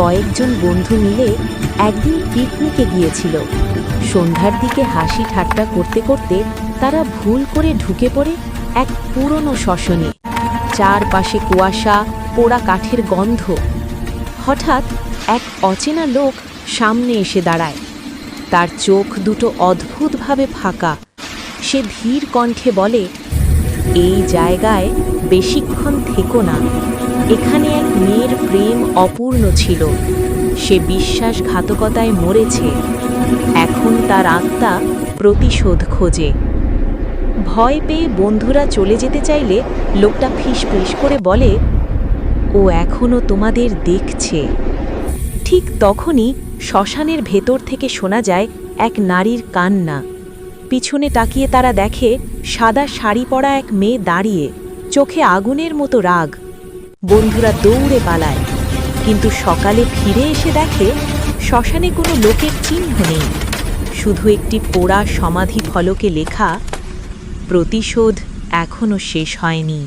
কয়েকজন বন্ধু মিলে একদিন পিকনিকে গিয়েছিল। সন্ধ্যার দিকে হাসি ঠাট্টা করতে করতে তারা ভুল করে ঢুকে পড়ে এক পুরনো শ্মশানে। চারপাশে কুয়াশা, পোড়া কাঠের গন্ধ। হঠাৎ এক অচেনা লোক সামনে এসে দাঁড়ায়। তার চোখ দুটো অদ্ভুতভাবে ফাঁকা। সে ধীর কণ্ঠে বলে, এই জায়গায় বেশিক্ষণ থেকো না। এখানে এক মেয়ের প্রেম অপূর্ণ ছিল। সে বিশ্বাসঘাতকতায় মরেছে। এখন তার আত্মা প্রতিশোধ খোঁজে। ভয় পেয়ে বন্ধুরা চলে যেতে চাইলে লোকটা ফিসফিস করে বলে, ও এখনো তোমাদের দেখছে। ঠিক তখনই শ্মশানের ভেতর থেকে শোনা যায় এক নারীর কান্না। পিছনে তাকিয়ে তারা দেখে সাদা শাড়ি পরা এক মেয়ে দাঁড়িয়ে, চোখে আগুনের মতো রাগ। বন্ধুরা দৌড়ে পালায়, কিন্তু সকালে ফিরে এসে দেখে শ্মশানে কোনো লোকের চিহ্ন নেই, শুধু একটি পোড়া সমাধি ফলকে লেখা, প্রতিশোধ এখনো শেষ হয়নি।